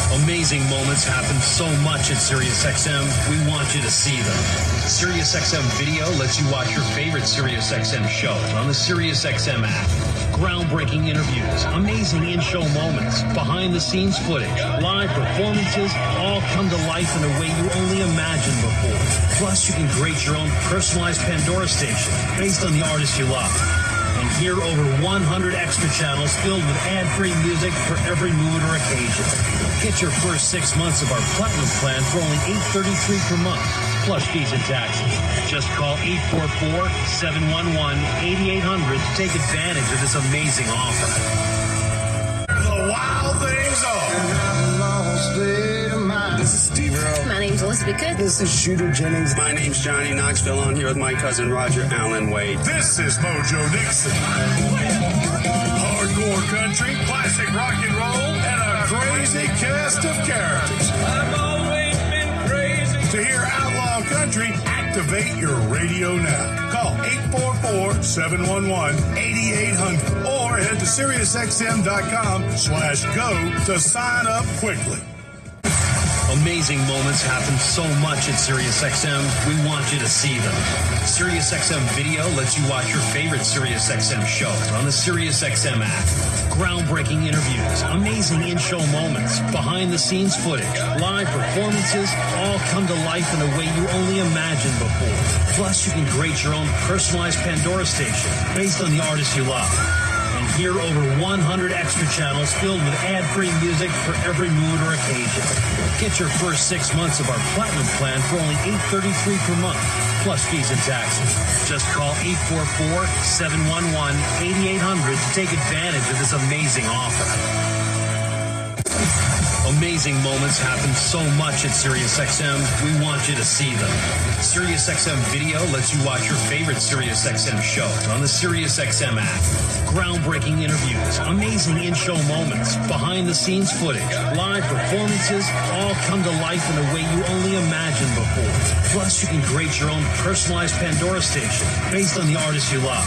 Amazing moments happen so much at SiriusXM, we want you to see them. SiriusXM Video lets you watch your favorite SiriusXM shows on the SiriusXM app. Groundbreaking interviews, amazing in-show moments, behind-the-scenes footage, live performances, all come to life in a way you only imagined before. Plus, you can create your own personalized Pandora station based on the artist you love. And hear over 100 extra channels filled with ad-free music for every mood or occasion. Get your first 6 months of our Platinum plan for only $8.33 per month, plus fees and taxes. Just call 844-711-8800 to take advantage of this amazing offer. The wild things are. This is Steve Earle. My name's Elizabeth Good. This is Shooter Jennings. My name's Johnny Knoxville. I'm here with my cousin Roger Allen Wade. This is Mojo Nixon. Hardcore country, classic rock and roll, and a crazy cast of characters. I've always been crazy. To hear outlaw country, activate your radio now. Call 844-711-8800 or head to SiriusXM.com/go to sign up quickly. Amazing moments happen so much at SiriusXM, we want you to see them. SiriusXM Video lets you watch your favorite SiriusXM shows on the SiriusXM app. Groundbreaking interviews, amazing in-show moments, behind-the-scenes footage, live performances, all come to life in a way you only imagined before. Plus, you can create your own personalized Pandora station based on the artist you love. And hear over 100 extra channels filled with ad-free music for every mood or occasion. Get your first 6 months of our Platinum plan for only $8.33 per month, plus fees and taxes. Just call 844-711-8800 to take advantage of this amazing offer. Amazing moments happen so much at SiriusXM, we want you to see them. SiriusXM Video lets you watch your favorite SiriusXM shows on the SiriusXM app. Groundbreaking interviews, amazing in-show moments, behind-the-scenes footage, live performances, all come to life in a way you only imagined before. Plus, you can create your own personalized Pandora station based on the artist you love.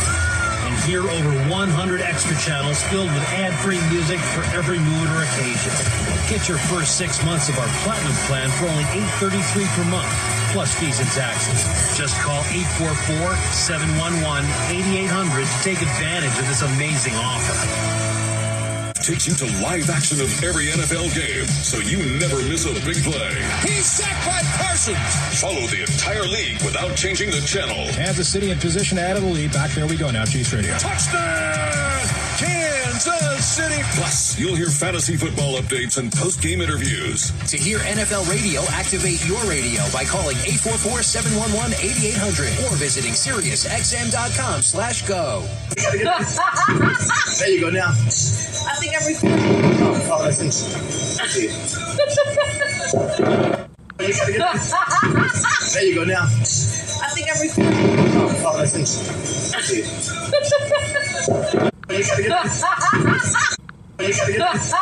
And hear over 100 extra channels filled with ad-free music for every mood or occasion. Get your first 6 months of our Platinum plan for only $8.33 per month, plus fees and taxes. Just call 844-711-8800 to take advantage of this amazing offer. Takes you to live action of every NFL game, so you never miss a big play. He's sacked by Parsons. Follow the entire league without changing the channel. Kansas City in position to add to the lead. Back there we go now, Chiefs Radio. Touchdown, Kansas City. Plus, you'll hear fantasy football updates and post-game interviews. To hear NFL radio, activate your radio by calling 844-711-8800 or visiting SiriusXM.com/go. There you go now. I think I'm recording. Oh, that's it. You gotta get this. There you go now. I think I'm recording. Oh, that's it. You gotta get this. You gotta get this.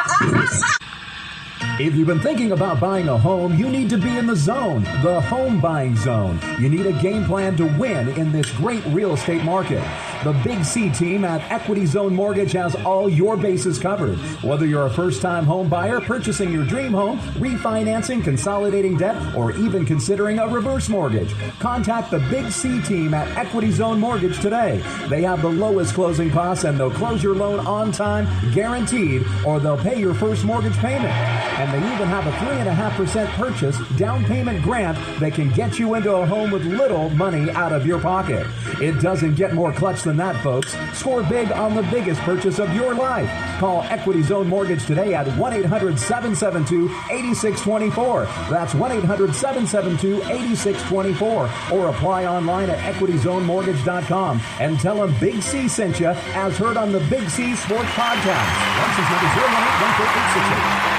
If you've been thinking about buying a home, you need to be in the zone, the home buying zone. You need a game plan to win in this great real estate market. The Big C team at Equity Zone Mortgage has all your bases covered. Whether you're a first-time home buyer, purchasing your dream home, refinancing, consolidating debt, or even considering a reverse mortgage, contact the Big C team at Equity Zone Mortgage today. They have the lowest closing costs and they'll close your loan on time, guaranteed, or they'll pay your first mortgage payment. And they even have a 3.5% purchase down payment grant that can get you into a home with little money out of your pocket. It doesn't get more clutch than that, folks. Score big on the biggest purchase of your life. Call Equity Zone Mortgage today at 1-800-772-8624. That's 1-800-772-8624. Or apply online at equityzonemortgage.com and tell them Big C sent you, as heard on the Big C Sports Podcast. License number 0181468.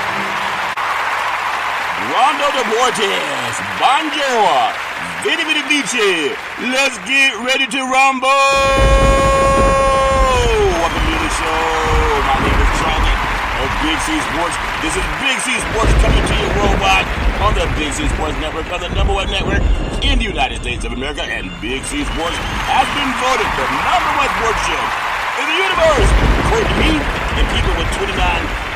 Rondo Deportes, Bonjour, Vidi Vidi Vici, let's get ready to rumble! Welcome to the show. My name is Charlie of Big C Sports. This is Big C Sports coming to you worldwide on the Big C Sports Network, on the number one network in the United States of America. And Big C Sports has been voted the number one sports show in the universe, according to me and people with 29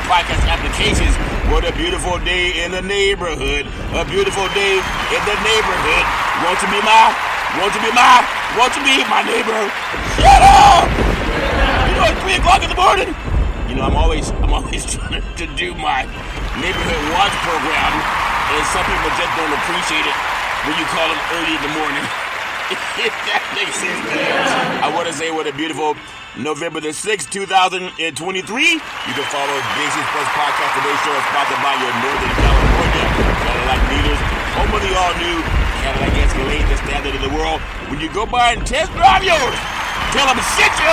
podcast applications. What a beautiful day in the neighborhood. A beautiful day in the neighborhood. Won't you be my neighbor? Shut up! You know, it's 3 o'clock in the morning. You know, I'm always trying to do my neighborhood watch program, and some people just don't appreciate it when you call them early in the morning. If that makes sense to you. I want to say what a beautiful November the 6th, 2023. You can follow Big C Sports Podcast. Today's show is sponsored by your Northern California Cadillac dealers, home of the all-new Cadillac Escalade, the standard of the world. When you go by and test drive yours, tell them shit you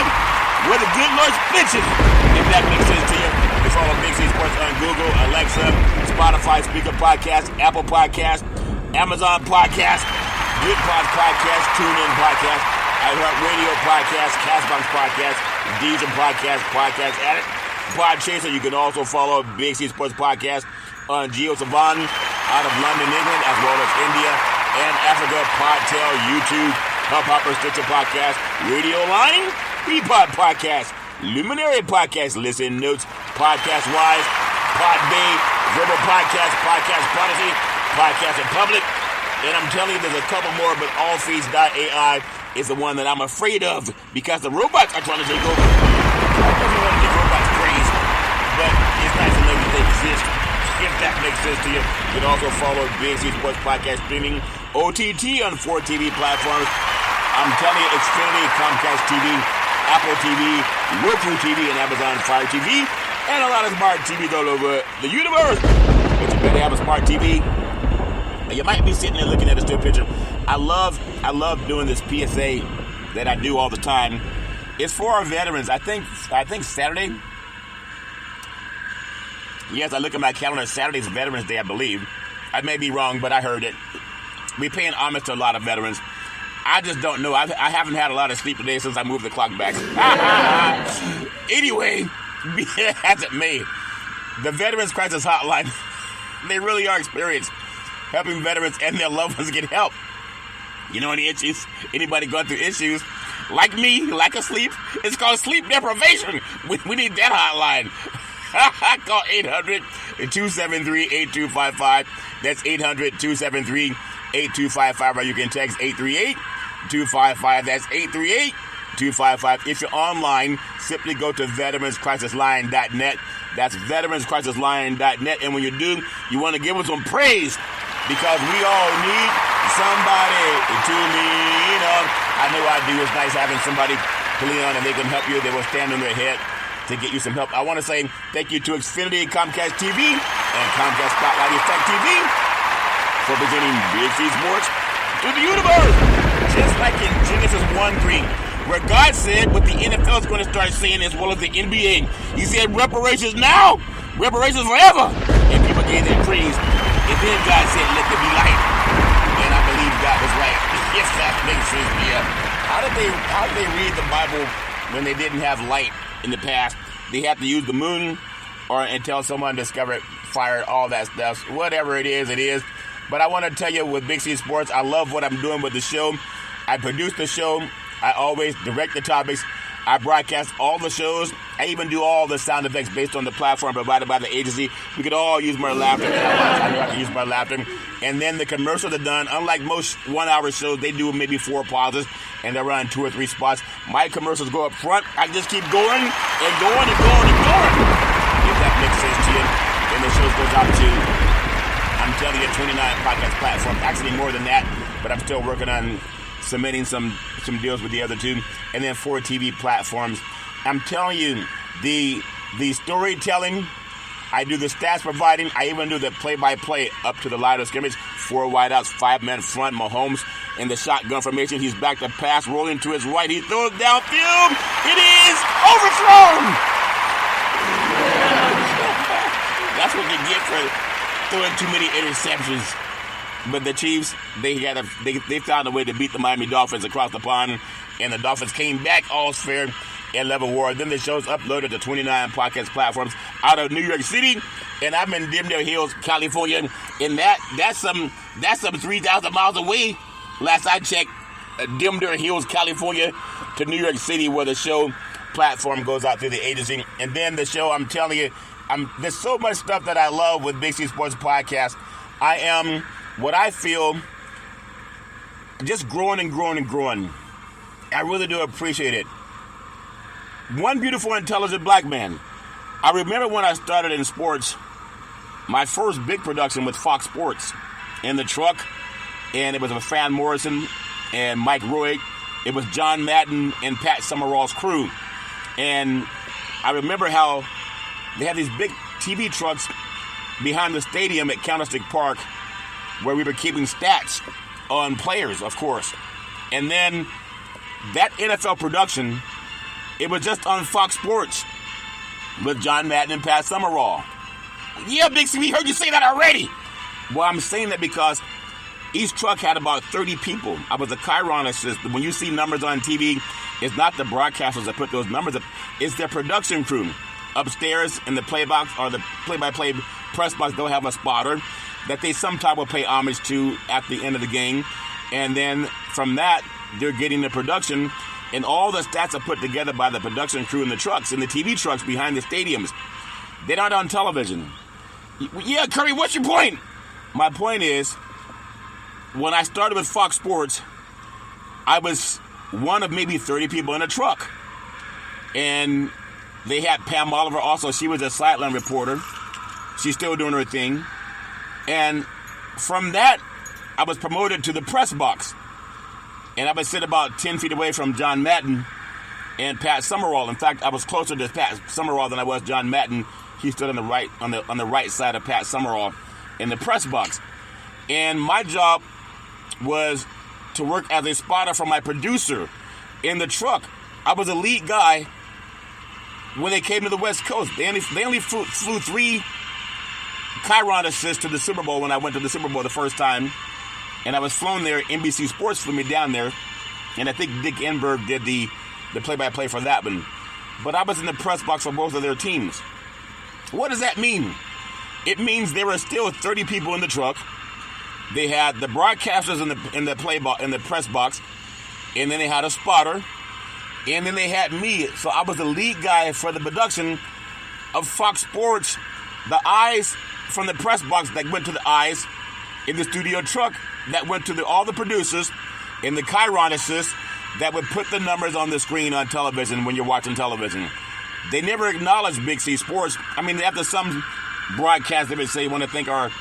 where the good Lord's bitches. If that makes sense to you, you can follow Big C Sports on Google, Alexa, Spotify, Speaker Podcast, Apple Podcast, Amazon Podcast, Good Podcast, TuneIn Podcast, iHeartRadio Podcast, Castbox Podcast, Deezer Podcast, Podcast Addict, Podchaser. You can also follow Big C Sports Podcast on GeoSavan out of London, England, as well as India and Africa, Podtail, YouTube, Hubhopper, Stitcher Podcast, Radio Line, Peapod Podcast, Luminary Podcast, Listen Notes, Podcast Wise, Podbay, Verbal Podcast, Podcast Prodigy, Podcast in Public, and I'm telling you there's a couple more, but allfeeds.ai is the one that I'm afraid of because the robots are trying to take over. I definitely want to get robots crazy, but it's nice to know that they exist. If that makes sense to you, you can also follow Big C Sports Podcast streaming OTT on 4 TV platforms. I'm telling you, Xfinity, Comcast TV, Apple TV, Roku TV, and Amazon Fire TV, and a lot of smart TVs all over the universe. But you better have a smart TV. You might be sitting there looking at a still picture. I love doing this PSA that I do all the time. It's for our veterans. I think Saturday. Yes, I look at my calendar. Saturday's Veterans Day, I believe. I may be wrong, but I heard it. We're paying homage to a lot of veterans. I just don't know. I haven't had a lot of sleep today since I moved the clock back. Anyway, be it as it may, the Veterans Crisis Hotline, they really are experienced helping veterans and their loved ones get help. You know any issues? Anybody going through issues? Like me, lack of sleep? It's called sleep deprivation. We need that hotline. Call 800-273-8255. That's 800-273-8255. Or you can text 838-255. That's 838-255. If you're online, simply go to veteranscrisisline.net. That's veteranscrisisline.net. And when you do, you want to give us some praise because we all need somebody to lean on. I know I do. It's nice having somebody to lean on and they can help you. They will stand on their head to get you some help. I want to say thank you to Xfinity, Comcast TV, and Comcast Spotlight Effect TV for presenting Big C Sports to the universe. Just like in Genesis 1:3, where God said what the NFL is going to start saying as well as the NBA. He said reparations now, reparations forever. And people gave that praise. And then God said, let there be light. And I believe God was right. If that makes sense to you. How did they read the Bible when they didn't have light in the past? They had to use the moon or until someone discovered fire, all that stuff. Whatever it is, it is. But I want to tell you with Big C Sports, I love what I'm doing with the show. I produce the show. I always direct the topics. I broadcast all the shows. I even do all the sound effects based on the platform provided by the agency. We could all use more laughter. I know I can use more laughter. And then the commercials are done. Unlike most 1-hour shows, they do maybe 4 pauses, and they run 2 or 3 spots. My commercials go up front. I just keep going and going and going and going. If that makes sense to you. Then the show goes out to, I'm telling you, 29 podcast platforms. Actually more than that, but I'm still working on submitting some deals with the other 2, and then 4 TV platforms. I'm telling you, the storytelling, I do the stats providing, I even do the play-by-play up to the line of scrimmage, 4 wideouts, 5-man front, Mahomes in the shotgun formation. He's back to pass, rolling to his right. He throws downfield. It is overthrown. That's what you get for throwing too many interceptions. But the Chiefs, they found a way to beat the Miami Dolphins across the pond, and the Dolphins came back all fair and level war. Then the show's uploaded to 29 podcast platforms out of New York City, and I'm in Dimdale Hills, California, and that's some 3,000 miles away. Last I checked, Dimdale Hills, California to New York City, where the show platform goes out through the agency. And then the show, I'm telling you, there's so much stuff that I love with Big C Sports Podcast. I am what I feel just growing and growing and growing. I really do appreciate it. One beautiful, intelligent black man. I remember when I started in sports, my first big production with Fox Sports in the truck, and it was with Fran Morrison and Mike Roy. It was John Madden and Pat Summerall's crew. And I remember how they had these big TV trucks behind the stadium at Candlestick Park where we were keeping stats on players, of course. And then that NFL production, it was just on Fox Sports with John Madden and Pat Summerall. Yeah, Big C, we heard you say that already. Well, I'm saying that because each truck had about 30 people. I was a Chiron assistant. When you see numbers on TV, it's not the broadcasters that put those numbers up. It's their production crew. Upstairs in the play box or the play-by-play press box, they'll have a spotter that they sometimes will pay homage to at the end of the game. And then from that, they're getting the production. And all the stats are put together by the production crew in the trucks, in the TV trucks behind the stadiums. They're not on television. Yeah, Curry, what's your point? My point is, when I started with Fox Sports, I was one of maybe 30 people in a truck. And they had Pam Oliver also. She was a sideline reporter. She's still doing her thing. And from that, I was promoted to the press box. And I would sit about 10 feet away from John Madden and Pat Summerall. In fact, I was closer to Pat Summerall than I was John Madden. He stood on the right side of Pat Summerall in the press box. And my job was to work as a spotter for my producer in the truck. I was a lead guy when they came to the West Coast. They only flew 3 Chiron assists to the Super Bowl when I went to the Super Bowl the first time. And I was flown there. NBC Sports flew me down there. And I think Dick Enberg did the play-by-play for that one. But I was in the press box for both of their teams. What does that mean? It means there were still 30 people in the truck. They had the broadcasters in the press box, and then they had a spotter, and then they had me. So I was the lead guy for the production of Fox Sports. The eyes from the press box that went to the eyes in the studio truck that went to all the producers in the Chiron assist that would put the numbers on the screen on television when you're watching television. They never acknowledged Big C Sports. I mean, after some broadcasts, they would say, want to thank our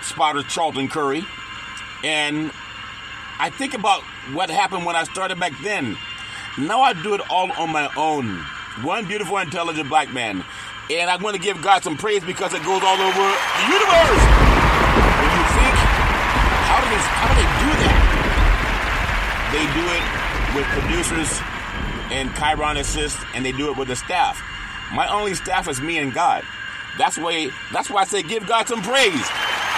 spotter Charlton Curry. And I think about what happened when I started back then. Now I do it all on my own. One beautiful, intelligent black man. And I want to give God some praise because it goes all over the universe. When you think, how do they do that? They do it with producers and Chiron assists, and they do it with the staff. My only staff is me and God. That's why I say give God some praise.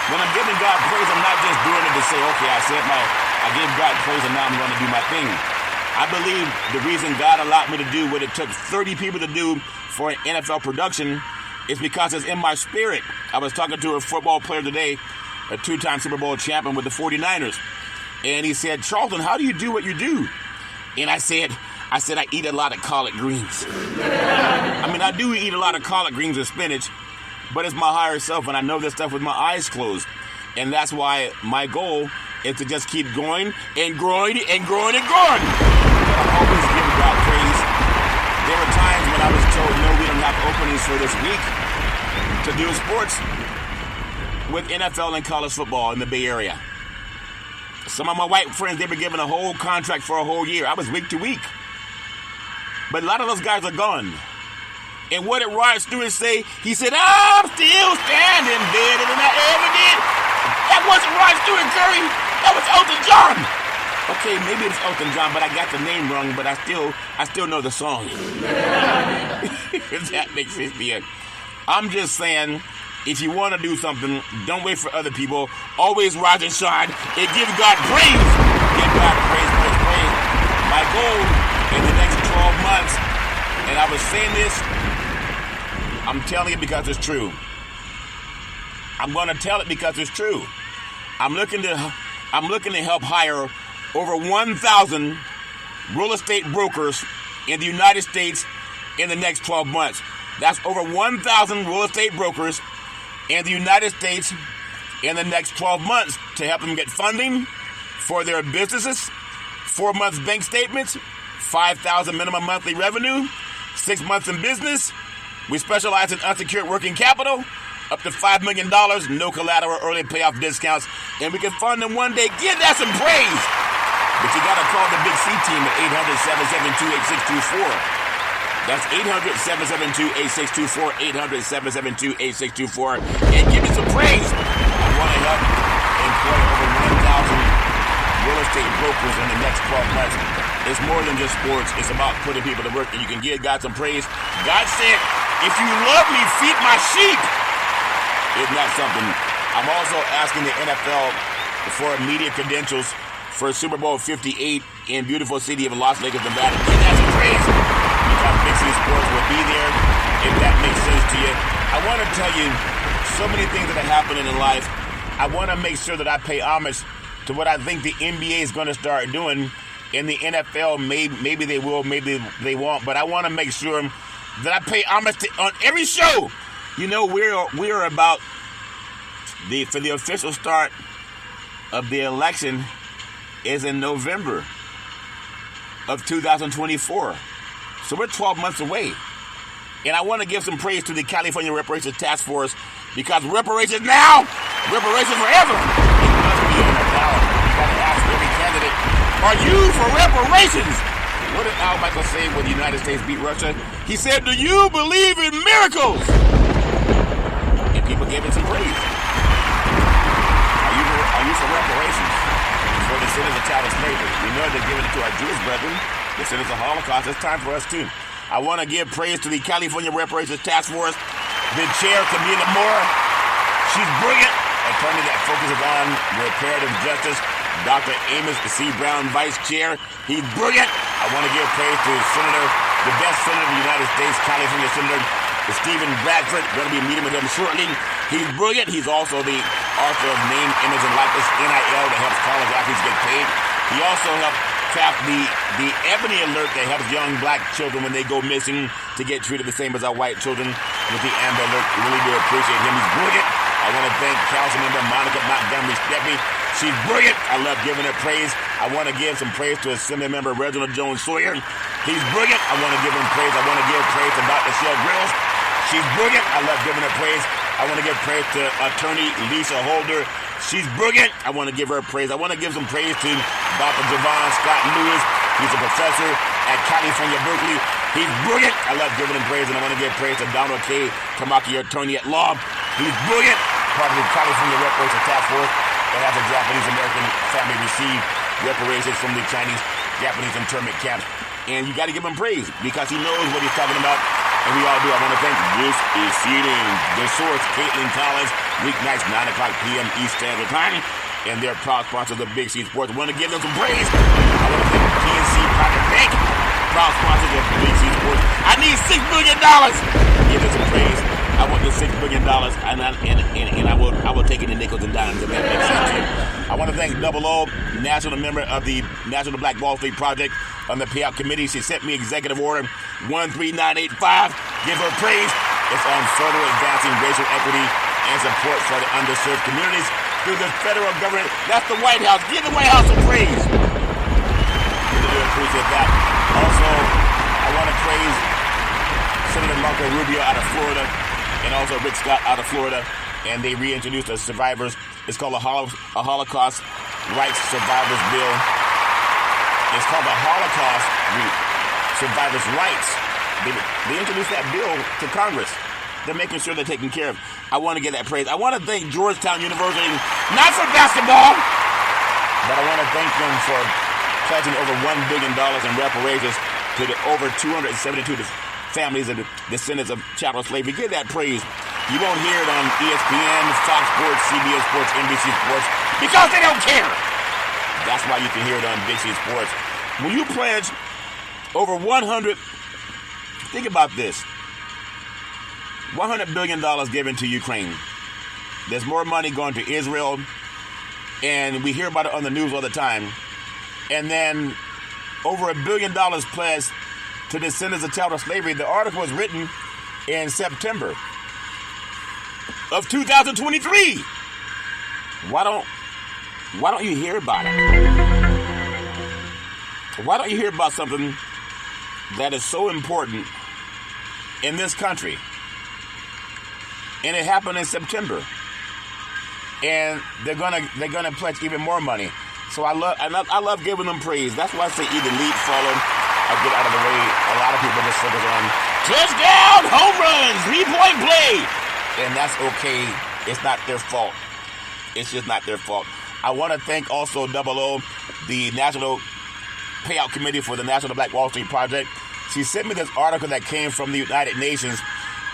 When I'm giving God praise, I'm not just doing it to say, okay, I gave God praise and now I'm going to do my thing. I believe the reason God allowed me to do what it took 30 people to do for an NFL production is because it's in my spirit. I was talking to a football player today, a 2-time Super Bowl champion with the 49ers. And he said, Charlton, how do you do what you do? And I said, I eat a lot of collard greens. I mean, I do eat a lot of collard greens and spinach, but it's my higher self, and I know this stuff with my eyes closed. And that's why my goal is to just keep going and growing and growing and growing. I always give God praise. There were times when I was told, no, we don't have openings for this week to do sports with NFL and college football in the Bay Area. Some of my white friends, they were given a whole contract for a whole year. I was week to week. But a lot of those guys are gone. And what did Rod Stewart say? He said, I'm still standing better than I ever did. That wasn't Rod Stewart, Curry. That was Elton John. Okay, maybe it's Elton John, but I got the name wrong, but I still know the song. If that makes sense to you. I'm just saying, if you want to do something, don't wait for other people. Always rise and shine and give God praise. Give God praise, praise, praise. My goal in the next 12 months, and I was saying this, I'm telling it because it's true. I'm going to tell it because it's true. I'm looking to help hire over 1,000 real estate brokers in the United States in the next 12 months. That's over 1,000 real estate brokers in the United States in the next 12 months to help them get funding for their businesses, 4 months bank statements, $5,000 minimum monthly revenue, 6 months in business. We specialize in unsecured working capital, up to $5 million, no collateral, early payoff discounts, and we can fund them one day. Give that some praise. But you got to call the Big C team at 800-772-8624. That's 800-772-8624, 800-772-8624, and give me some praise. I want to help employ over 1,000 real estate brokers in the next 12 months. It's more than just sports. It's about putting people to work, and you can give God some praise. God said, if you love me, feed my sheep. Isn't that something? I'm also asking the NFL for media credentials for Super Bowl 58 in beautiful city of Las Vegas, Nevada. Give that some praise. Because Big C Sports will be there, if that makes sense to you. I want to tell you so many things that are happening in life. I want to make sure that I pay homage to what I think the NBA is going to start doing. In the NFL, maybe they will, maybe they won't, but I want to make sure that I pay homage to, on every show. You know, we're about for the official start of the election is in November of 2024. So we're 12 months away. And I want to give some praise to the California Reparations Task Force, because reparations now, reparations forever. It must be on the ballot. You got to ask every candidate, are you for reparations? What did Al Michael say when the United States beat Russia? He said, do you believe in miracles? And people gave it some praise. Are you for reparations? For the sins of child slavery. We know they're giving it to our Jewish brethren. The sins of the Holocaust. It's time for us too. I want to give praise to the California Reparations Task Force. The chair, Camila Moore. She's brilliant. Attorney that focuses on reparative justice. Dr. Amos C. Brown, Vice Chair. He's brilliant. I want to give praise to Senator, the best senator of the United States, California Senator Stephen Bradford. Going to be meeting with him shortly. He's brilliant. He's also the author of Name, Image, and Likeness, NIL, that helps college athletes get paid. He also helped craft the Ebony Alert that helps young black children when they go missing to get treated the same as our white children with the Amber Alert. We really do appreciate him. He's brilliant. I want to thank Councilmember Monica Montgomery Stephanie. She's brilliant. I love giving her praise. I want to give some praise to Assembly Member Reginald Jones Sawyer. He's brilliant. I want to give him praise. I want to give praise to Dr. Shell Grills. She's brilliant. I love giving her praise. I want to give praise to Attorney Lisa Holder. She's brilliant. I want to give her praise. I want to give some praise to Dr. Javon Scott Lewis. He's a professor at California, Berkeley. He's brilliant. I love giving him praise, and I want to give praise to Donald K. Tamaki, attorney at law. He's brilliant. Part of the California Reparations Task Force that has a Japanese-American family receive reparations from the Chinese-Japanese internment camps. And you got to give him praise because he knows what he's talking about, and we all do. I want to thank This Is Seating, The Source, Caitlin Collins, weeknights, 9 o'clock p.m. East Standard Time, and they're proud sponsors of Big C Sports. I want to give them some praise. I want to thank PNC Private Bank, proud sponsors of Big C Sports. I need $6 million. Give them some praise. I want the $6 billion, and I will take it in nickels and dimes if that makes sense. I want to thank Double O, national member of the National Black Wall Street Project on the payout committee. She sent me executive order 13985. Give her praise. It's on further advancing racial equity and support for the underserved communities through the federal government. That's the White House. Give the White House some praise. Really do appreciate that. Also, I want to praise Senator Marco Rubio out of Florida, and also Rick Scott out of Florida, and they reintroduced a survivors. It's called a Holocaust Rights Survivors Bill. It's called the Holocaust Survivors Rights. They introduced that bill to Congress. They're making sure they're taken care of. I want to get that praise. I want to thank Georgetown University, not for basketball, but I want to thank them for pledging over $1 billion in reparations to the over 272 families of the descendants of chattel slavery. Give that praise. You won't hear it on ESPN, Fox Sports, CBS Sports, NBC Sports, because they don't care. That's why you can hear it on Big C Sports. When you pledge over 100, think about this, $100 billion given to Ukraine. There's more money going to Israel, and we hear about it on the news all the time. And then over $1 billion pledged to descendants of chattel slavery. The article was written in September of 2023. Why don't you hear about it? Why don't you hear about something that is so important in this country? And it happened in September. And they're gonna pledge even more money. So I love giving them praise. That's why I say either lead, follow, or get out of the way. A lot of people just focus on touchdown, home runs, 3-point play. And that's okay. It's not their fault. It's just not their fault. I want to thank also Double O, the National Payout Committee for the National Black Wall Street Project. She sent me this article that came from the United Nations,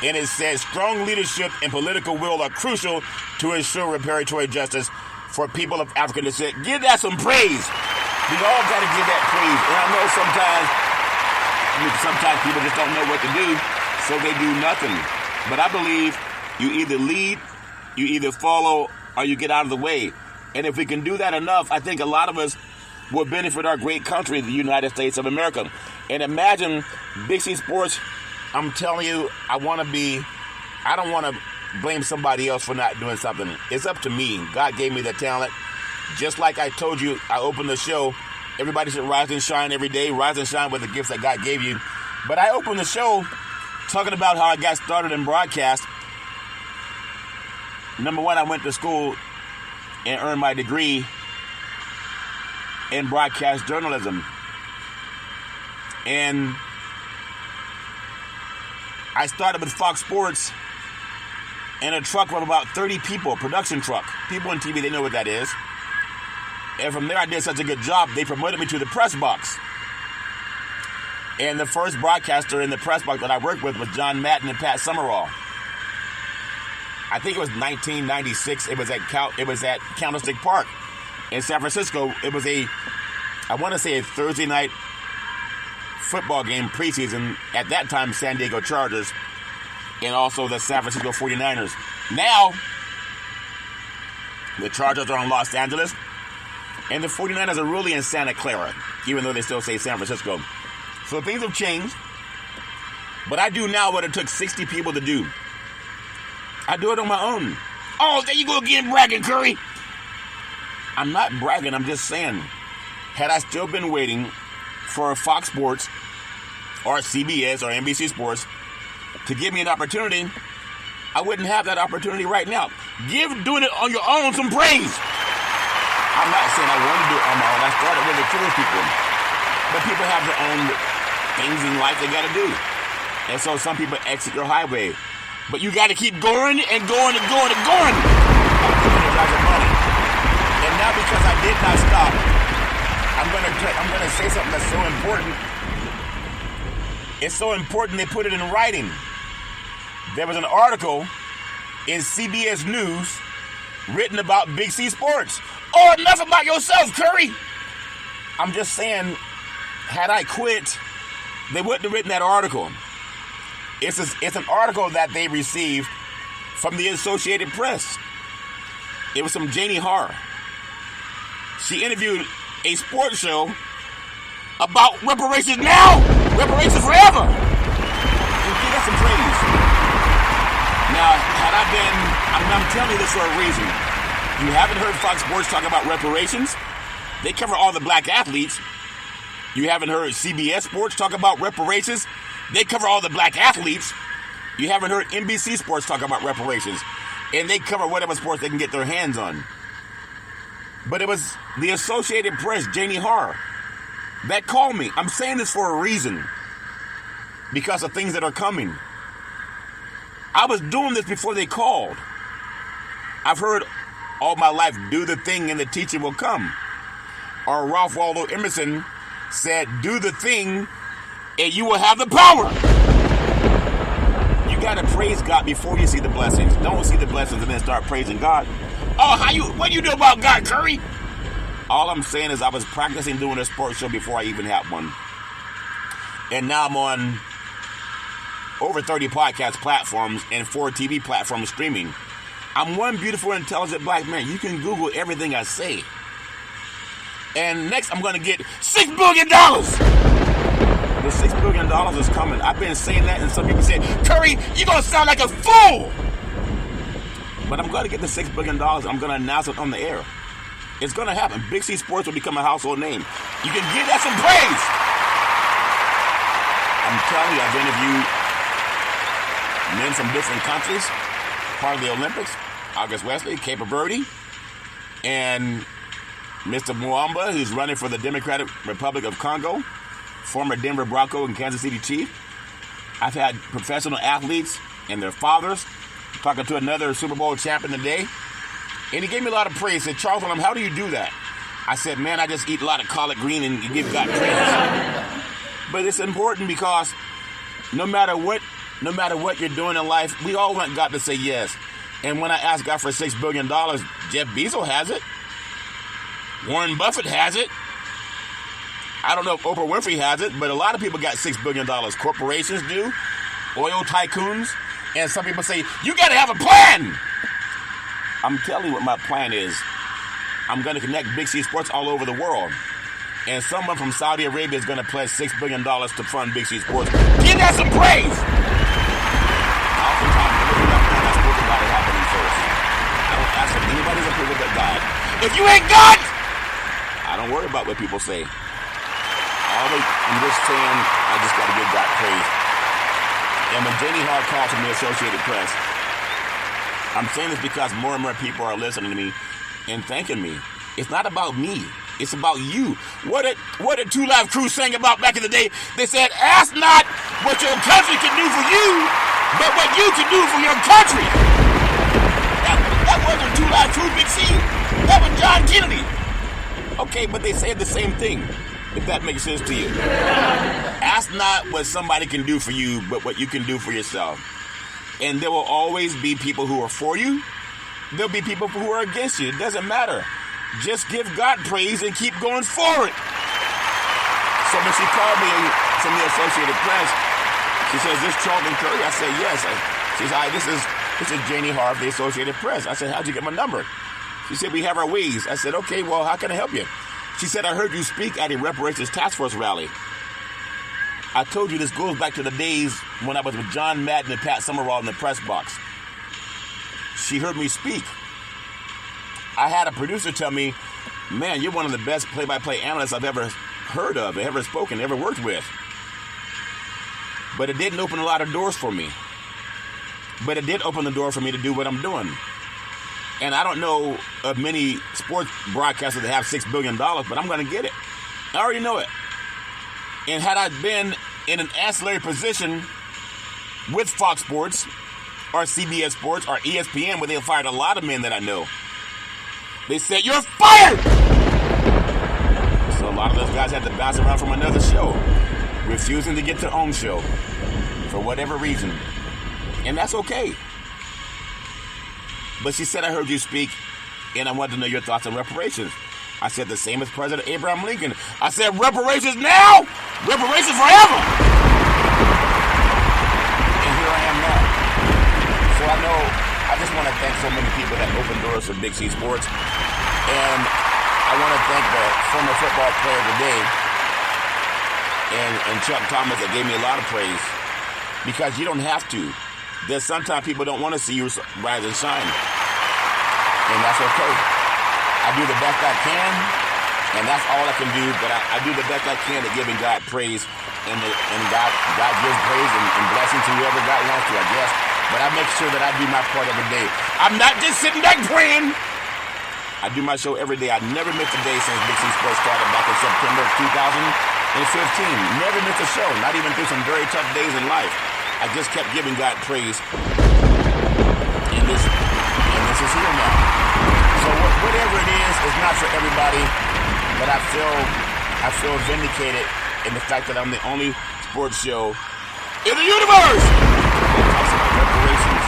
and it says strong leadership and political will are crucial to ensure reparatory justice for people of African descent. Give that some praise. We all got to give that praise. And I know sometimes people just don't know what to do, so they do nothing. But I believe you either lead, you either follow, or you get out of the way. And if we can do that enough, I think a lot of us will benefit our great country, the United States of America. And imagine Big C Sports. I'm telling you, I don't want to blame somebody else for not doing something. It's up to me. God gave me the talent. Just like I told you, I opened the show. Everybody should rise and shine every day. Rise and shine with the gifts that God gave you. But I opened the show talking about how I got started in broadcast. Number one, I went to school and earned my degree in broadcast journalism. And I started with Fox Sports in a truck with about 30 people, production truck. People on TV, they know what that is. And from there, I did such a good job, they promoted me to the press box. And the first broadcaster in the press box that I worked with was John Madden and Pat Summerall. I think it was 1996. It was at Candlestick Park in San Francisco. It was a Thursday night football game preseason. At that time, San Diego Chargers and also the San Francisco 49ers. Now, the Chargers are in Los Angeles and the 49ers are really in Santa Clara, even though they still say San Francisco. So things have changed. But I do now what it took 60 people to do. I do it on my own. Oh, there you go again, bragging, Curry. I'm not bragging, I'm just saying. Had I still been waiting for Fox Sports or CBS or NBC Sports to give me an opportunity, I wouldn't have that opportunity right now. Give doing it on your own some praise. I'm not saying I want to do it on my own. I started with the Killers people. But people have their own things in life they got to do. And so some people exit your highway. But you got to keep going and going and going and going. And now because I did not stop, I'm gonna say something that's so important. It's so important they put it in writing. There was an article in CBS News written about Big C Sports. Oh, enough about yourself, Curry. I'm just saying, had I quit, they wouldn't have written that article. It's an article that they received from the Associated Press. It was from Janie Harr. She interviewed a sports show about reparations now, reparations forever. And give us some praise. Now, I'm telling you this for a reason. You haven't heard Fox Sports talk about reparations. They cover all the black athletes. You haven't heard CBS Sports talk about reparations. They cover all the black athletes. You haven't heard NBC Sports talk about reparations. And they cover whatever sports they can get their hands on. But it was the Associated Press, Janie Harr, that called me. I'm saying this for a reason. Because of things that are coming. I was doing this before they called. I've heard all my life, do the thing and the teacher will come. Or Ralph Waldo Emerson said, do the thing and you will have the power. You got to praise God before you see the blessings. Don't see the blessings and then start praising God. Oh, what do you know about God, Curry? All I'm saying is I was practicing doing a sports show before I even had one. And now I'm on over 30 podcast platforms and 4 TV platforms streaming. I'm one beautiful, intelligent black man. You can Google everything I say. And next I'm going to get $6 billion. The $6 billion is coming. I've been saying that, and some people say, Curry, you're going to sound like a fool. But I'm going to get the $6 billion. I'm going to announce it on the air. It's going to happen. Big C Sports will become a household name. You can give that some praise. I'm telling you, I've interviewed men from different countries, part of the Olympics, August Wesley, Cape Verde, and Mr. Mwamba, who's running for the Democratic Republic of Congo, former Denver Bronco and Kansas City Chief. I've had professional athletes and their fathers, talking to another Super Bowl champion today, and he gave me a lot of praise. He said, Charles, how do you do that? I said, man, I just eat a lot of collard green and give God praise. But it's important because no matter what you're doing in life, we all want God to say yes. And when I asked God for $6 billion, Jeff Bezos has it. Warren Buffett has it. I don't know if Oprah Winfrey has it, but a lot of people got $6 billion. Corporations do, oil tycoons, and some people say, you got to have a plan. I'm telling you what my plan is. I'm going to connect Big C Sports all over the world. And someone from Saudi Arabia is going to pledge $6 billion to fund Big C Sports. Give that some praise. Oftentimes, I spoke about it happening first. I don't ask for anybody's approval but God. If you ain't God, I don't worry about what people say. I'm just saying, I just got to give God praise. And when Janie Hart called from the Associated Press, I'm saying this because more and more people are listening to me and thanking me. It's not about me. It's about you. What did Two Live Crew sing about back in the day? They said, ask not what your country can do for you, but what you can do for your country. That wasn't Two Live Crew, Big C. That was John Kennedy. Okay, but they said the same thing, if that makes sense to you. Ask not what somebody can do for you, but what you can do for yourself. And there will always be people who are for you. There'll be people who are against you. It doesn't matter. Just give God praise and keep going forward. So when she called me from the Associated Press, she says, this Charlton Curry? I said, yes. She said, hi, this is Janie Hart, the Associated Press. I said, how'd you get my number? She said, we have our ways. I said, okay, well, how can I help you? She said, I heard you speak at a Reparations Task Force rally. I told you this goes back to the days when I was with John Madden and Pat Summerall in the press box. She heard me speak. I had a producer tell me, man, you're one of the best play-by-play analysts I've ever heard of, ever spoken, ever worked with. But it didn't open a lot of doors for me. But it did open the door for me to do what I'm doing. And I don't know of many sports broadcasters that have $6 billion, but I'm going to get it. I already know it. And had I been in an ancillary position with Fox Sports or CBS Sports or ESPN, where they fired a lot of men that I know, they said, you're fired! So a lot of those guys had to bounce around from another show, refusing to get their own show for whatever reason. And that's okay. But she said, I heard you speak, and I wanted to know your thoughts on reparations. I said the same as President Abraham Lincoln. I said, reparations now, reparations forever. And here I am now. So I just want to thank so many people that opened doors for Big C Sports. And I want to thank the former football player today and Chuck Thomas that gave me a lot of praise. Because you don't have to. There's sometimes people don't want to see you rise and shine. And that's okay. I do the best I can, and that's all I can do. But I do the best I can at giving God praise, and God gives praise and blessing to whoever God wants to, I guess. But I make sure that I do my part every day. I'm not just sitting back praying. I do my show every day. I never missed a day since Big C Sports started back in September of 2015. Never missed a show, not even through some very tough days in life. I just kept giving God praise. And this is here now. So whatever it is, it's not for everybody. But I feel vindicated in the fact that I'm the only sports show in the universe that talks about reparations.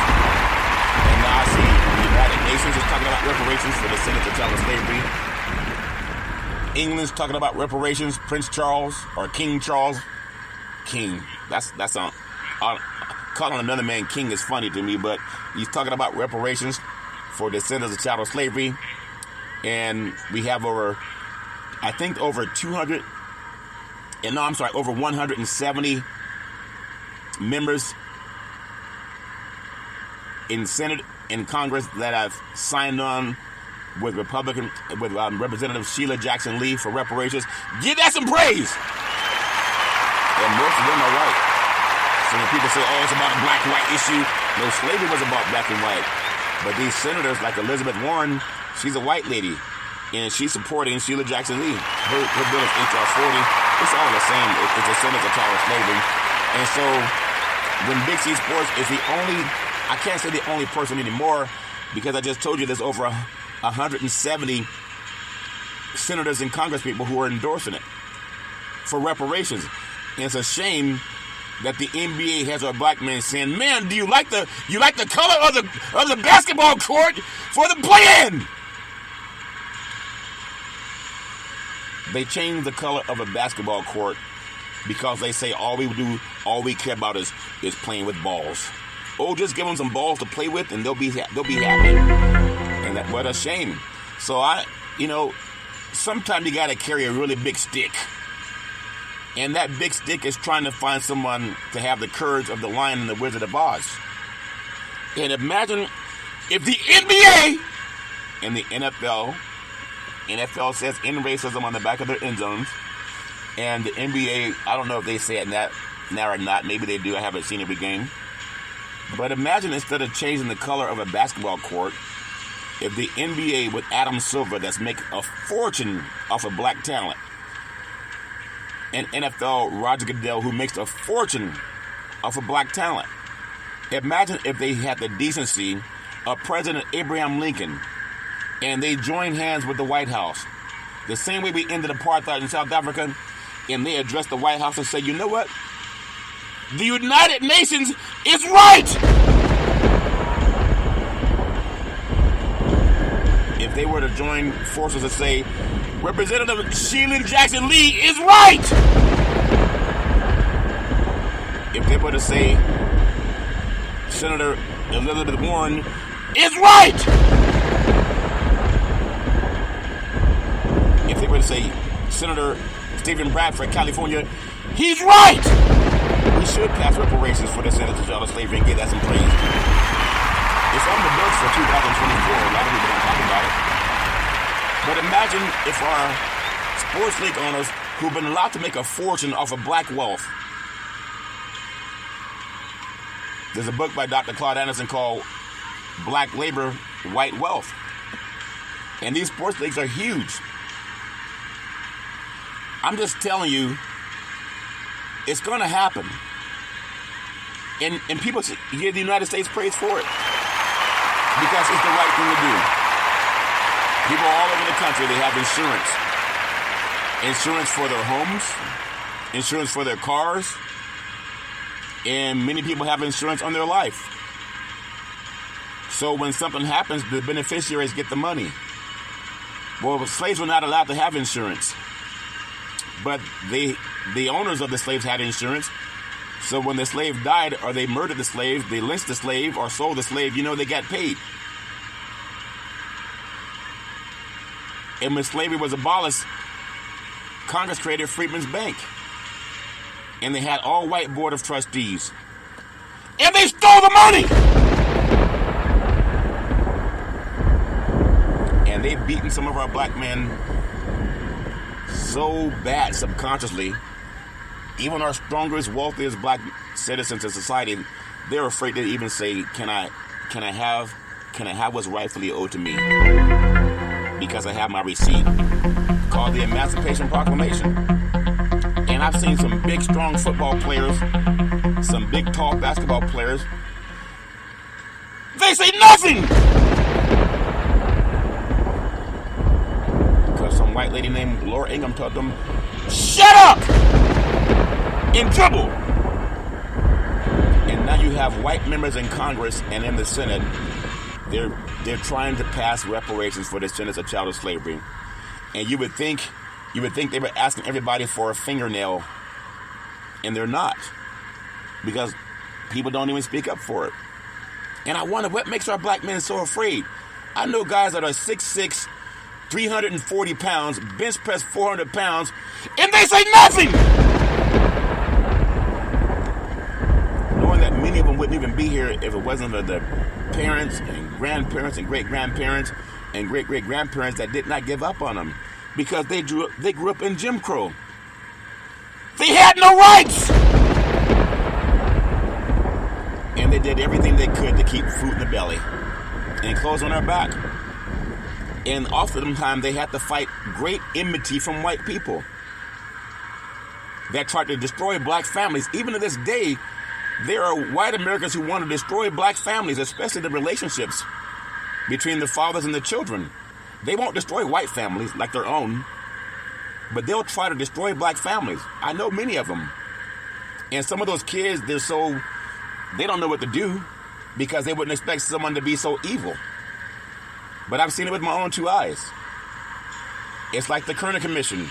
And now I see the United Nations is talking about reparations for the descendants of chattel slavery. England's talking about reparations. Prince Charles or King Charles. King. That's calling another man king is funny to me, but he's talking about reparations for descendants of chattel slavery. And we have over 200 over 170 members in Senate and Congress that have signed on with Representative Sheila Jackson Lee for reparations. Give that some praise. And most of them are white. So when people say, oh, it's about a black-white issue, no, slavery was about black and white. But these senators, like Elizabeth Warren, she's a white lady, and she's supporting Sheila Jackson Lee. Her bill is H.R. 40. It's all the same. It's a sentence of child slavery. And so when Big C Sports is the only, I can't say the only person anymore, because I just told you there's over 170 senators and congresspeople who are endorsing it for reparations. And it's a shame that the NBA has our black men saying, man, do you like the color of the basketball court for the play-in? They changed the color of a basketball court because they say all we care about is playing with balls. Oh, just give them some balls to play with and they'll be happy. And what a shame. So sometimes you gotta carry a really big stick. And that big stick is trying to find someone to have the courage of the Lion and the Wizard of Oz. And imagine if the NBA and the NFL says end racism on the back of their end zones, and the NBA, I don't know if they say it now or not, maybe they do, I haven't seen every game. But imagine instead of changing the color of a basketball court, if the NBA with Adam Silver that's making a fortune off of black talent, and NFL Roger Goodell who makes a fortune off of black talent. Imagine if they had the decency of President Abraham Lincoln and they joined hands with the White House. The same way we ended apartheid in South Africa, and they addressed the White House and said, you know what? The United Nations is right! If they were to join forces and say, Representative Sheila Jackson Lee is right! If they were to say, Senator Elizabeth Warren is right! If they were to say, Senator Stephen Bradford, California, he's right! We should pass reparations for the Senate to child slavery and get that some praise. It's on the books for 2024. A lot of people don't talk about it. But imagine if our sports league owners who've been allowed to make a fortune off of black wealth. There's a book by Dr. Claude Anderson called Black Labor, White Wealth. And these sports leagues are huge. I'm just telling you, it's going to happen. And people give the United States praise for it. Because it's the right thing to do. People all over the country, they have insurance. Insurance for their homes, insurance for their cars, and many people have insurance on their life. So when something happens, the beneficiaries get the money. Well, slaves were not allowed to have insurance. But the owners of the slaves had insurance. So when the slave died, or they murdered the slave, they lynched the slave, or sold the slave, they got paid. And when slavery was abolished, Congress created Freedmen's Bank. And they had all-white board of trustees. And they stole the money! And they've beaten some of our black men so bad subconsciously. Even our strongest, wealthiest black citizens in society, they're afraid to even say, can I have what's rightfully owed to me? Because I have my receipt called the Emancipation Proclamation. And I've seen some big, strong football players, some big, tall basketball players. They say nothing! Because some white lady named Laura Ingham told them, shut up! In trouble! And now you have white members in Congress and in the Senate. They're trying to pass reparations for the descendants of child slavery. And you would think they were asking everybody for a fingernail. And they're not. Because people don't even speak up for it. And I wonder what makes our black men so afraid. I know guys that are 6'6", 340 pounds, bench press 400 pounds, and they say nothing! wouldn't even be here if it wasn't for the parents and grandparents and great-grandparents and great-great-grandparents that did not give up on them because they grew up in Jim Crow. They had no rights! And they did everything they could to keep food in the belly and clothes on their back. And oftentimes they had to fight great enmity from white people that tried to destroy black families. Even to this day, there are white Americans who want to destroy black families, especially the relationships between the fathers and the children. They won't destroy white families like their own, but they'll try to destroy black families. I know many of them. And some of those kids, they don't know what to do because they wouldn't expect someone to be so evil. But I've seen it with my own two eyes. It's like the Kerner Commission.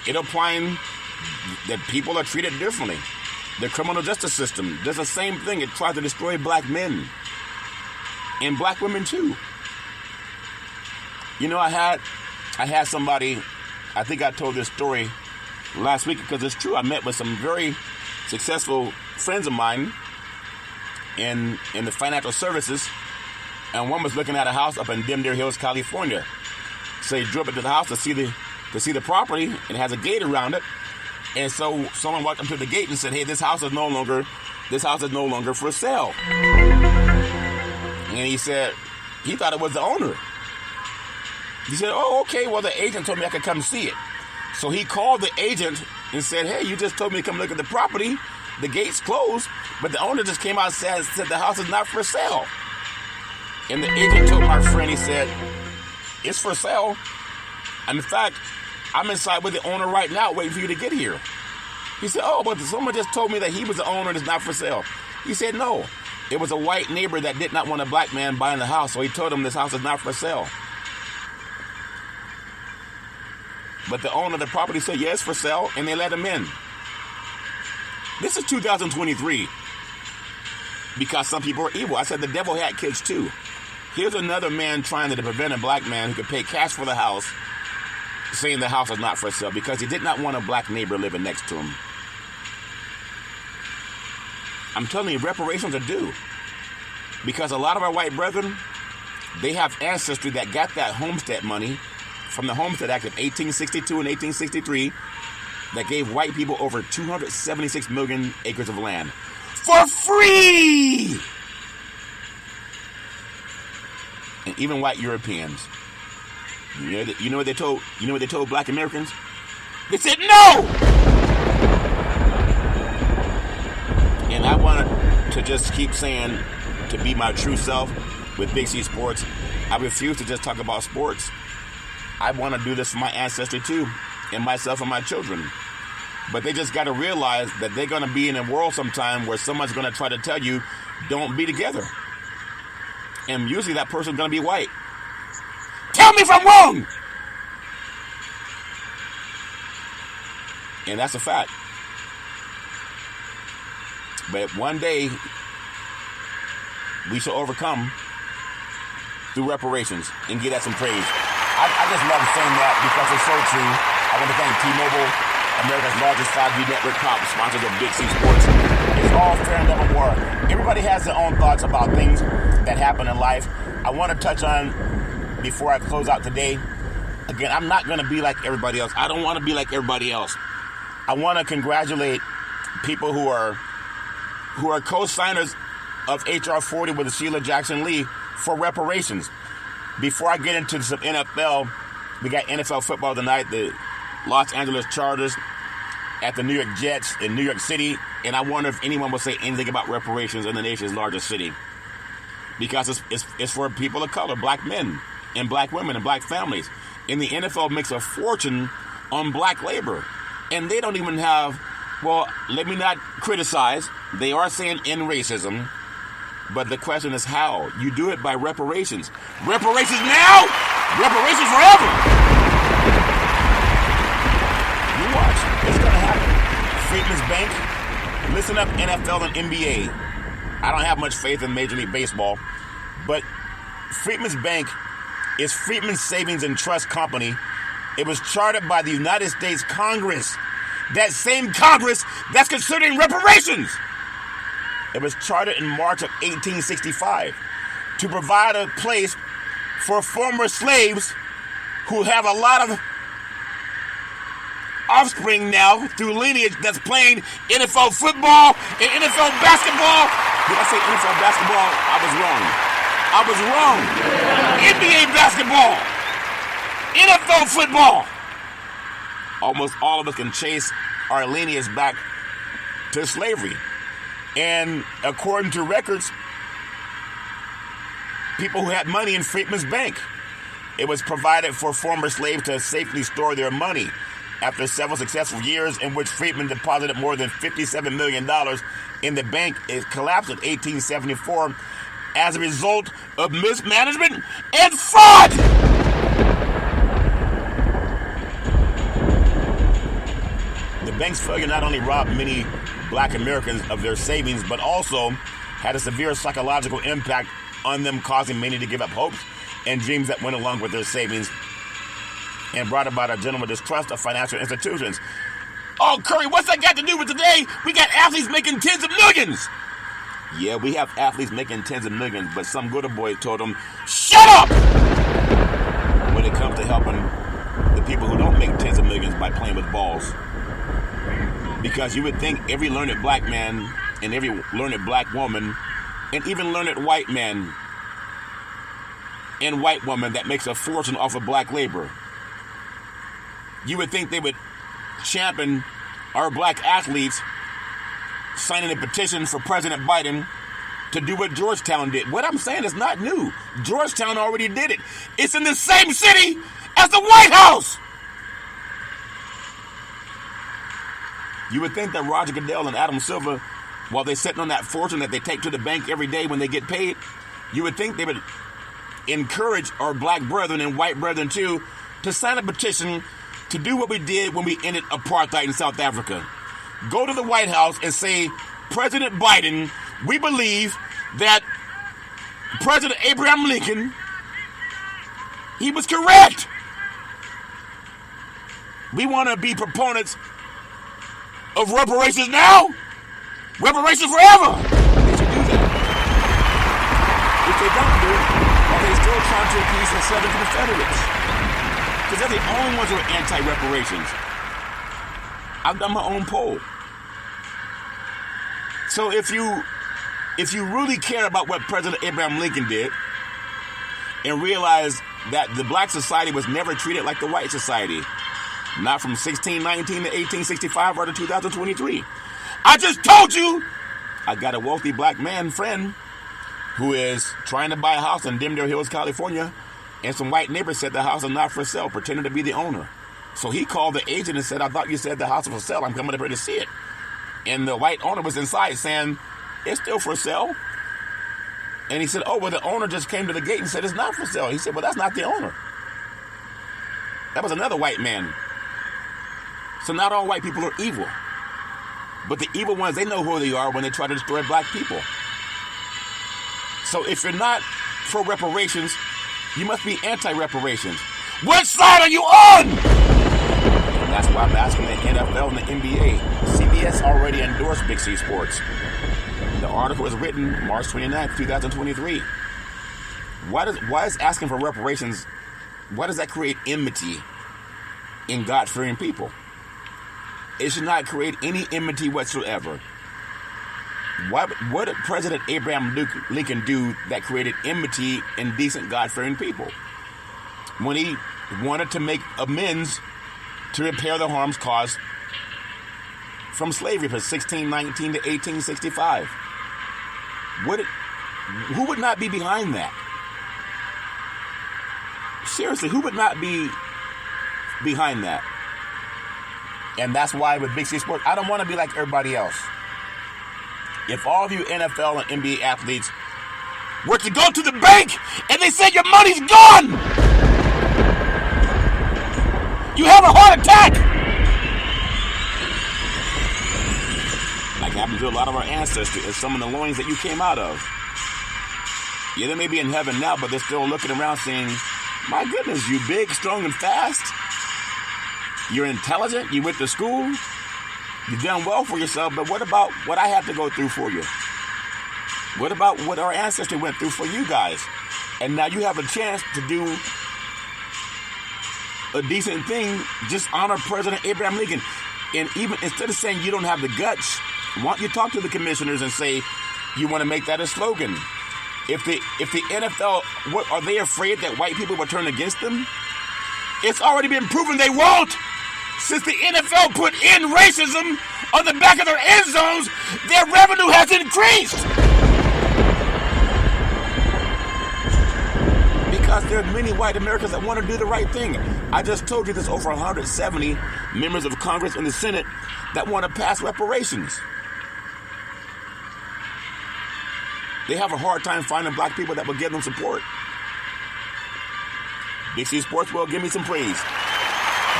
It'll find that people are treated differently. The criminal justice system does the same thing. It tries to destroy black men and black women too. You know, I had somebody, I think I told this story last week because it's true. I met with some very successful friends of mine in the financial services, and one was looking at a house up in Deer Hills, California. So he drove into the house to see the property, and it has a gate around it. And so someone walked up to the gate and said, "Hey, this house is no longer for sale." And he said he thought it was the owner. He said, "Oh, okay. Well, the agent told me I could come see it." So he called the agent and said, "Hey, you just told me to come look at the property. The gate's closed, but the owner just came out and said the house is not for sale." And the agent told my friend, he said, "It's for sale. And in fact, I'm inside with the owner right now waiting for you to get here." He said, "Oh, but someone just told me that he was the owner and it's not for sale." He said, "No, it was a white neighbor that did not want a black man buying the house, so he told him this house is not for sale." But the owner of the property said, "Yeah, it's for sale," and they let him in. This is 2023 because some people are evil. I said the devil had kids too. Here's another man trying to prevent a black man who could pay cash for the house, saying the house is not for sale because he did not want a black neighbor living next to him. I'm telling you, reparations are due because a lot of our white brethren, they have ancestry that got that homestead money from the Homestead Act of 1862 and 1863 that gave white people over 276 million acres of land for free. And even white Europeans. You know what they told black Americans? They said no! And I wanted to just keep saying, to be my true self with Big C Sports, I refuse to just talk about sports. I want to do this for my ancestry too, and myself and my children. But they just got to realize that they're going to be in a world sometime where someone's going to try to tell you, don't be together. And usually that person's going to be white. Tell me if I'm wrong! And that's a fact. But one day, we shall overcome through reparations and get at some praise. I just love saying that because it's so true. I want to thank T-Mobile, America's largest 5G network, proud sponsors of Big C Sports. It's all fair and never war. Everybody has their own thoughts about things that happen in life. I want to touch on, before I close out today, again, I'm not going to be like everybody else. I don't want to be like everybody else. I want to congratulate people who are co-signers of H.R. 40 with Sheila Jackson Lee for reparations. Before I get into some NFL, we got NFL football tonight, the Los Angeles Chargers at the New York Jets in New York City, and I wonder if anyone will say anything about reparations in the nation's largest city. Because it's for people of color, black men and black women and black families. And the NFL makes a fortune on black labor. And they don't even have, well, let me not criticize. They are saying end racism. But the question is how? You do it by reparations. Reparations now, reparations forever. You watch. It's going to happen. Freedman's Bank. Listen up, NFL and NBA. I don't have much faith in Major League Baseball. But Freedman's Bank is Freedman's Savings and Trust Company. It was chartered by the United States Congress. That same Congress that's considering reparations. It was chartered in March of 1865 to provide a place for former slaves who have a lot of offspring now through lineage that's playing NFL football and NFL basketball. Did I say NFL basketball? I was wrong. NBA basketball. NFL football. Almost all of us can trace our lineage back to slavery. And according to records, people who had money in Freedman's Bank, it was provided for former slaves to safely store their money. After several successful years in which Freedman deposited more than $57 million in the bank, it collapsed in 1874 as a result of mismanagement and fraud. The bank's failure not only robbed many black Americans of their savings, but also had a severe psychological impact on them, causing many to give up hopes and dreams that went along with their savings, and brought about a general distrust of financial institutions. Oh, Curry, what's that got to do with today? We got athletes making tens of millions. Yeah, we have athletes making tens of millions, but some good boy told them, shut up! When it comes to helping the people who don't make tens of millions by playing with balls. Because you would think every learned black man and every learned black woman and even learned white man and white woman that makes a fortune off of black labor, you would think they would champion our black athletes signing a petition for President Biden to do what Georgetown did. What I'm saying is not new. Georgetown already did it. It's in the same city as the White House. You would think that Roger Goodell and Adam Silver, while they're sitting on that fortune that they take to the bank every day when they get paid, you would think they would encourage our black brethren and white brethren too to sign a petition to do what we did when we ended apartheid in South Africa. Go to the White House and say, President Biden, we believe that President Abraham Lincoln, he was correct. We want to be proponents of reparations now, reparations forever. They should do that. If they don't do it, well, they're still trying to appease the Southern Confederates. Because they're the only ones who are anti-reparations. I've done my own poll. So if you really care about what President Abraham Lincoln did and realize that the black society was never treated like the white society, not from 1619 to 1865 or to 2023. I just told you I got a wealthy black man friend who is trying to buy a house in Dimdale Hills, California, and some white neighbors said the house is not for sale, pretending to be the owner. So he called the agent and said, I thought you said the house was for sale. I'm coming up here to see it. And the white owner was inside saying, it's still for sale. And he said, oh, well, the owner just came to the gate and said it's not for sale. He said, well, that's not the owner. That was another white man. So not all white people are evil. But the evil ones, they know who they are when they try to destroy black people. So if you're not for reparations, you must be anti-reparations. Which side are you on? And that's why I'm asking the NFL and the NBA. CBS already endorsed Big C Sports. The article was written March 29th, 2023. Why is asking for reparations, why does that create enmity in God-fearing people? It should not create any enmity whatsoever. What did President Abraham Lincoln do that created enmity in decent God-fearing people? When he wanted to make amends to repair the harms caused from slavery from 1619 to 1865. Who would not be behind that? Seriously, who would not be behind that? And that's why with Big C Sports, I don't want to be like everybody else. If all of you NFL and NBA athletes were to go to the bank and they say your money's gone, you have a heart attack, like happened to a lot of our ancestors and some of the loins that you came out of. Yeah, they may be in heaven now, but they're still looking around saying, my goodness, you big, strong, and fast. You're intelligent. You went to school. You've done well for yourself. But what about what I have to go through for you? What about what our ancestors went through for you guys? And now you have a chance to do a decent thing. Just honor President Abraham Lincoln. And even instead of saying you don't have the guts, why don't you talk to the commissioners and say you want to make that a slogan? If the NFL, what are they afraid that white people will turn against them? It's already been proven they won't. Since the NFL put in racism on the back of their end zones, their revenue has increased. Because there are many white Americans that want to do the right thing. I just told you there's over 170 members of Congress and the Senate that want to pass reparations. They have a hard time finding black people that will give them support. Big C Sports will give me some praise.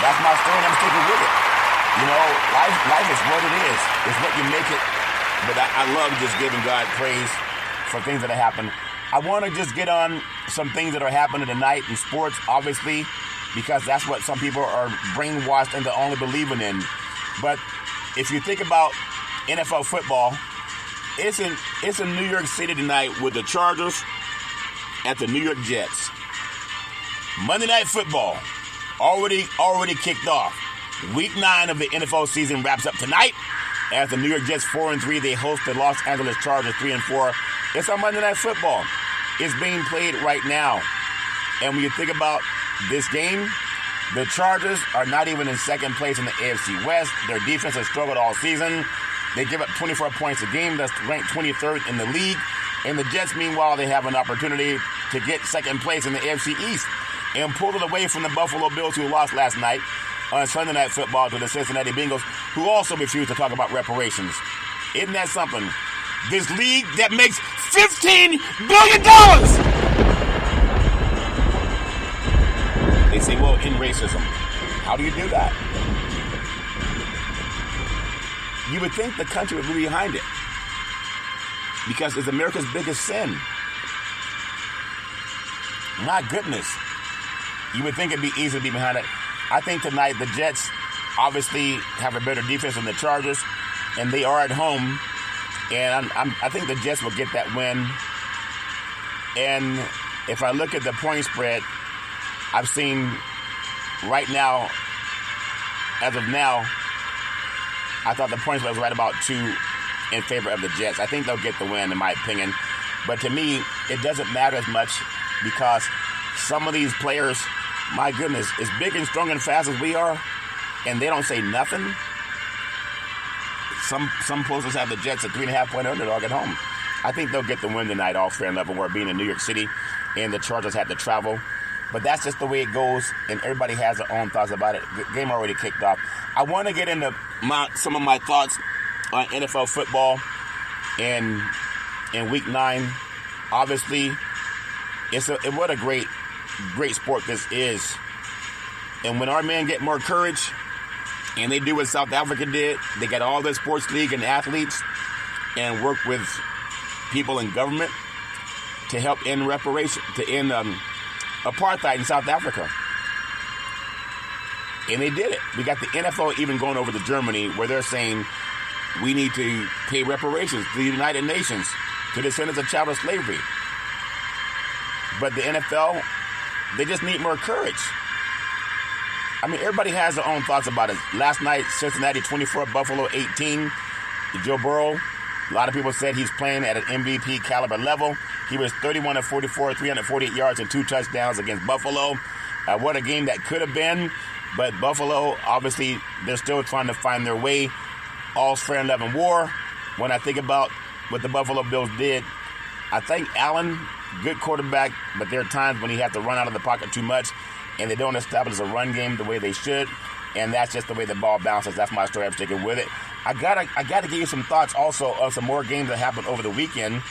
That's my story, and I'm sticking with it. You know, life is what it is. It's what you make it. But I love just giving God praise for things that have happened. I want to just get on some things that are happening tonight in sports, obviously, because that's what some people are brainwashed into only believing in. But if you think about NFL football, it's in New York City tonight with the Chargers at the New York Jets. Monday Night Football already kicked off. Week 9 of the NFL season wraps up tonight as the New York Jets 4-3. They host the Los Angeles Chargers 3-4. It's on Monday Night Football. It's being played right now. And when you think about this game, the Chargers are not even in second place in the AFC West. Their defense has struggled all season. They give up 24 points a game. That's ranked 23rd in the league. And the Jets, meanwhile, they have an opportunity to get second place in the AFC East and pull it away from the Buffalo Bills, who lost last night on Sunday Night Football to the Cincinnati Bengals, who also refused to talk about reparations. Isn't that something? This league that makes $15 billion! They say, well, in racism. How do you do that? You would think the country would be behind it, because it's America's biggest sin. My goodness. You would think it'd be easy to be behind it. I think tonight the Jets obviously have a better defense than the Chargers, and they are at home. And I think the Jets will get that win. And if I look at the point spread, I've seen right now, as of now, I thought the point spread was right about 2 in favor of the Jets. I think they'll get the win, in my opinion. But to me, it doesn't matter as much, because some of these players, my goodness, as big and strong and fast as we are, and they don't say nothing. Some posters have the Jets at 3.5-point underdog at home. I think they'll get the win tonight, all fair and level, where being in New York City and the Chargers had to travel. But that's just the way it goes, and everybody has their own thoughts about it. The game already kicked off. I want to get into some of my thoughts on NFL football in Week 9. Obviously, what a great sport this is. And when our men get more courage, and they do what South Africa did, they got all their sports league and athletes and work with people in government to help end apartheid in South Africa. And they did it. We got the NFL even going over to Germany, where they're saying we need to pay reparations to the United Nations to descendants of chattel slavery. But the NFL, they just need more courage. I mean, everybody has their own thoughts about it. Last night, Cincinnati 24, Buffalo 18. Joe Burrow, a lot of people said he's playing at an MVP caliber level. He was 31 of 44, 348 yards and 2 touchdowns against Buffalo. What a game that could have been. But Buffalo, obviously, they're still trying to find their way. All's fair in love and war. When I think about what the Buffalo Bills did, I think Allen, good quarterback, but there are times when he has to run out of the pocket too much, and they don't establish a run game the way they should, and that's just the way the ball bounces. That's my story. I'm sticking with it. I gotta give you some thoughts also of some more games that happened over the weekend.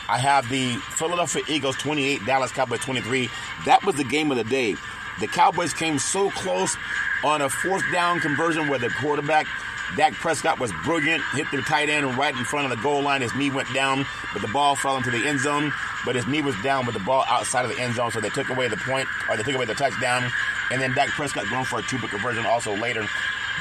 I have the Philadelphia Eagles 28, Dallas Cowboys 23. That was the game of the day. The Cowboys came so close on a 4th down conversion where the quarterback, Dak Prescott, was brilliant, hit the tight end right in front of the goal line. His knee went down, but the ball fell into the end zone. But his knee was down with the ball outside of the end zone, so they took away the point, or they took away the touchdown. And then Dak Prescott going for a 2-point conversion also later.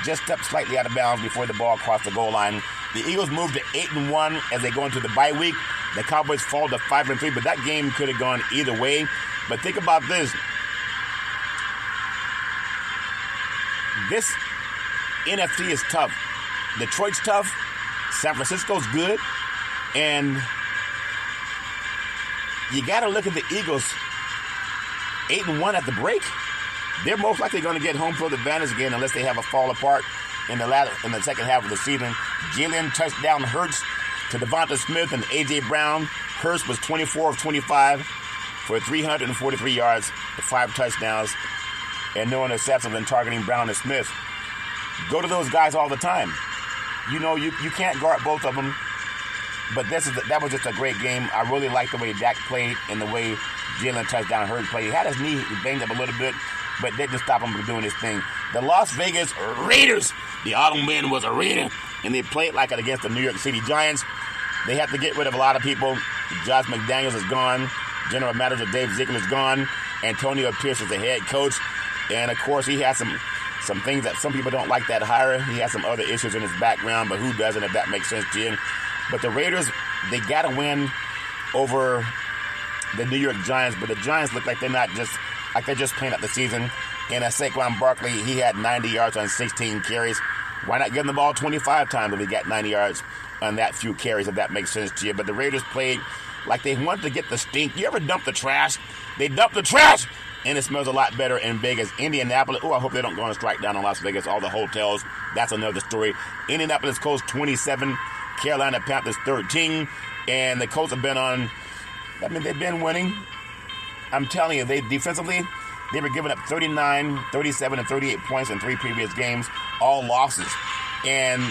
Just stepped slightly out of bounds before the ball crossed the goal line. The Eagles moved to 8-1 as they go into the bye week. The Cowboys fall to 5-3, but that game could have gone either way. But think about this. This NFC is tough. Detroit's tough. San Francisco's good. And you got to look at the Eagles. 8-1 at the break. They're most likely going to get home field advantage again unless they have a fall apart in the second half of the season. Jalen touchdown Hurts to Devonta Smith and A.J. Brown. Hurts was 24 of 25 for 343 yards, 5 touchdowns, and no interceptions in targeting Brown and Smith. Go to those guys all the time. You know, you can't guard both of them, but that was just a great game. I really like the way Dak played and the way Jalen touchdown Hurts played. He had his knee banged up a little bit, but that didn't stop him from doing his thing. The Las Vegas Raiders, the autumn man was a Raider, and they played like it against the New York City Giants. They have to get rid of a lot of people. Josh McDaniels is gone. General Manager Dave Ziegler is gone. Antonio Pierce is the head coach. And, of course, he has some things that some people don't like that hire. He has some other issues in his background, but who doesn't, if that makes sense to you? But the Raiders, they got to win over the New York Giants, but the Giants look like they're just playing out the season. And Saquon Barkley, he had 90 yards on 16 carries. Why not give him the ball 25 times if he got 90 yards on that few carries, if that makes sense to you? But the Raiders played like they wanted to get the stink. You ever dump the trash? They dump the trash, and it smells a lot better in Vegas. Indianapolis, I hope they don't go on a strike down in Las Vegas. All the hotels, that's another story. Indianapolis Colts 27, Carolina Panthers 13, and the Colts have been on, they've been winning. I'm telling you, they defensively, they were giving up 39, 37, and 38 points in 3 previous games, all losses. And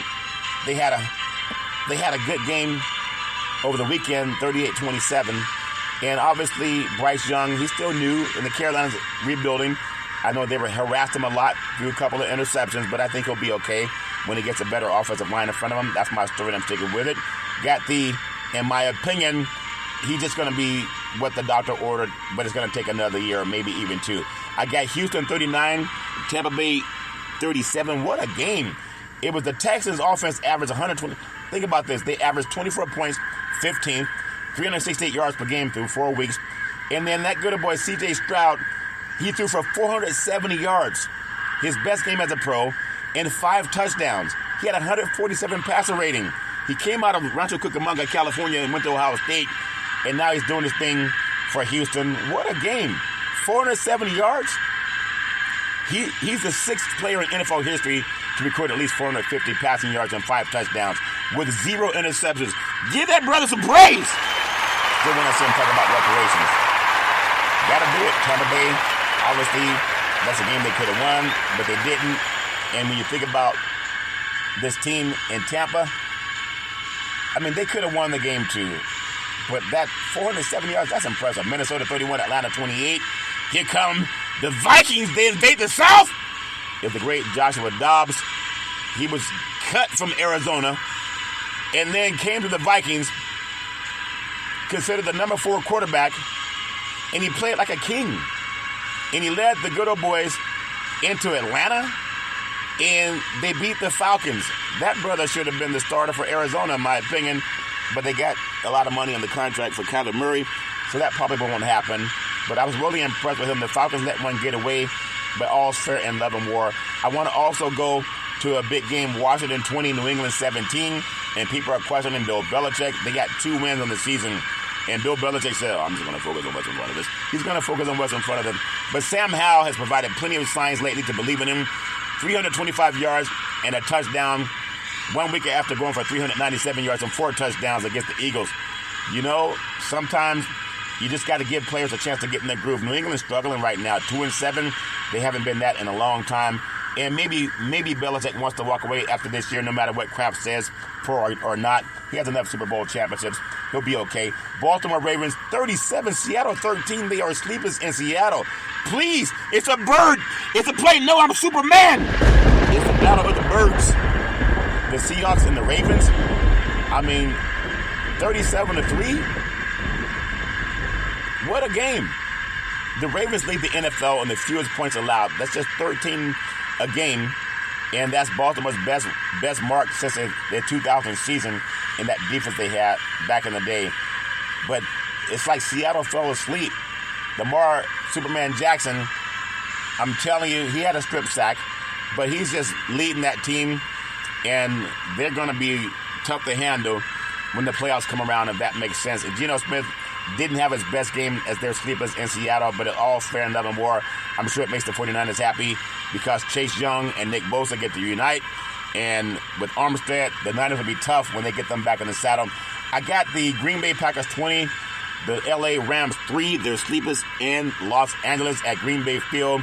they had a good game over the weekend, 38-27. And obviously, Bryce Young, he's still new, and the Carolinas rebuilding. I know they harassed him a lot through a couple of interceptions, but I think he'll be okay when he gets a better offensive line in front of him. That's my story, and I'm sticking with it. In my opinion, he's just going to be what the doctor ordered, but it's going to take another year, or maybe even 2. I got Houston 39, Tampa Bay 37. What a game. It was the Texans offense averaged 120. Think about this. They averaged 24 points, 15, 368 yards per game through 4 weeks. And then that good old boy, C.J. Stroud, he threw for 470 yards. His best game as a pro, and 5 touchdowns. He had 147 passer rating. He came out of Rancho Cucamonga, California, and went to Ohio State. And now he's doing his thing for Houston. What a game. 470 yards. He's the 6th player in NFL history to record at least 450 passing yards and 5 touchdowns with 0 interceptions. Give that brother some praise. Still want to see him talk about reparations. Got to do it. Tampa Bay, obviously, that's a game they could have won, but they didn't. And when you think about this team in Tampa, they could have won the game too. But that 470 yards, that's impressive. Minnesota 31, Atlanta 28. Here come the Vikings. They invade the South. It's the great Joshua Dobbs. He was cut from Arizona and then came to the Vikings, considered the number 4 quarterback, and he played like a king. And he led the good old boys into Atlanta, and they beat the Falcons. That brother should have been the starter for Arizona, in my opinion, but they got a lot of money on the contract for Kyler Murray, so that probably won't happen. But I was really impressed with him. The Falcons let one get away, but all's fair in love and war. I want to also go to a big game, Washington 20, New England 17, and people are questioning Bill Belichick. They got 2 wins on the season, and Bill Belichick said, I'm just going to focus on what's in front of us. He's going to focus on what's in front of them. But Sam Howell has provided plenty of signs lately to believe in him. 325 yards and a touchdown 1 week after going for 397 yards and 4 touchdowns against the Eagles. You know, sometimes you just got to give players a chance to get in their groove. New England's struggling right now, 2-7. They haven't been that in a long time. And maybe Belichick wants to walk away after this year, no matter what Kraft says, pro or not. He has enough Super Bowl championships. He'll be okay. Baltimore Ravens 37, Seattle 13. They are sleepers in Seattle. Please, it's a bird. It's a play. No, I'm Superman. It's the battle of the birds. The Seahawks and the Ravens. 37-3. What a game. The Ravens lead the NFL in the fewest points allowed. That's just 13 a game, and that's Baltimore's best mark since their 2000 season in that defense they had back in the day. but it's like Seattle fell asleep. Lamar Superman Jackson, I'm telling you, he had a strip sack, but he's just leading that team, and they're going to be tough to handle when the playoffs come around, if that makes sense. And Geno Smith didn't have his best game as their sleepers in Seattle, but it all fair and love and war. I'm sure it makes the 49ers happy because Chase Young and Nick Bosa get to unite. And with Armstead, the Niners will be tough when they get them back in the saddle. I got the Green Bay Packers 20, the LA Rams 3, their sleepers in Los Angeles at Green Bay Field.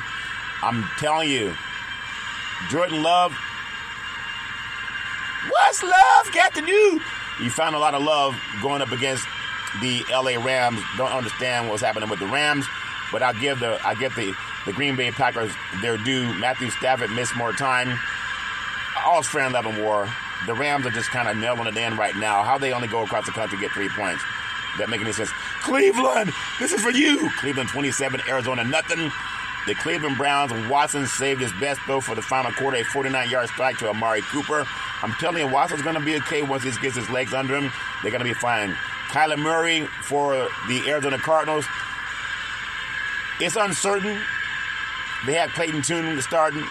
I'm telling you, Jordan Love, what's Love got to do? You found a lot of love going up against the LA Rams. Don't understand what's happening with the Rams, but I give the Green Bay Packers their due. Matthew Stafford missed more time. All's fair and love and war. The Rams are just kind of nailing it in right now. How they only go across the country get 3 points? That make any sense? Cleveland, this is for you. Cleveland 27, Arizona nothing. The Cleveland Browns, Watson saved his best throw for the final quarter, a 49-yard strike to Amari Cooper. I'm telling you, Watson's going to be okay once he gets his legs under him. They're going to be fine. Kyler Murray for the Arizona Cardinals. It's uncertain. They had Clayton Tune starting.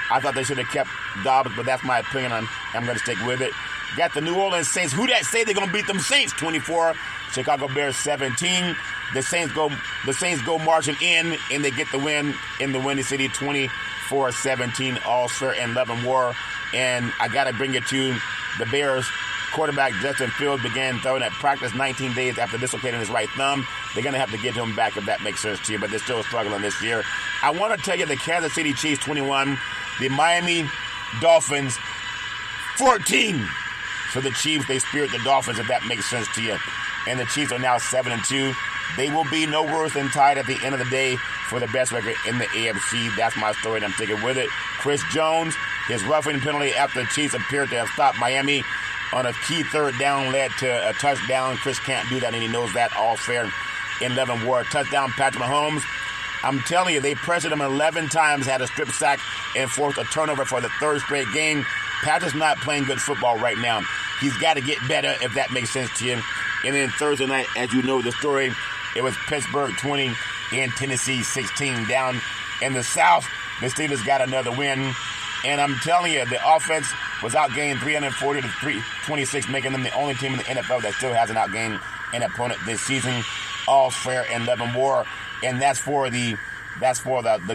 I thought they should have kept Dobbs, but that's my opinion. I'm going to stick with it. Got the New Orleans Saints. Who that say they're going to beat them Saints? 24. Chicago Bears 17. The Saints go marching in, and they get the win in the Windy City 24-17. All fair and love and war. And I got to bring it to the Bears. Quarterback Justin Fields began throwing at practice 19 days after dislocating his right thumb. They're going to have to get him back if that makes sense to you, but they're still struggling this year. I want to tell you the Kansas City Chiefs 21, the Miami Dolphins 14. So the Chiefs, they spirit the Dolphins, if that makes sense to you. And the Chiefs are now 7-2. They will be no worse than tied at the end of the day for the best record in the AFC. That's my story, and I'm sticking with it. Chris Jones, his roughing penalty after the Chiefs appeared to have stopped Miami on a key third down led to a touchdown. Chris can't do that, and he knows that. All fair in 11 war. Touchdown, Patrick Mahomes. I'm telling you, they pressured him 11 times, had a strip sack, and forced a turnover for the third straight game. Patrick's not playing good football right now. He's got to get better, if that makes sense to you. And then Thursday night, as you know the story, it was Pittsburgh 20 and Tennessee 16 down in the South. The Steelers got another win. And I'm telling you, the offense was outgained 340 to 326, making them the only team in the NFL that still hasn't outgained an opponent this season. All fair and love and war. And that's for the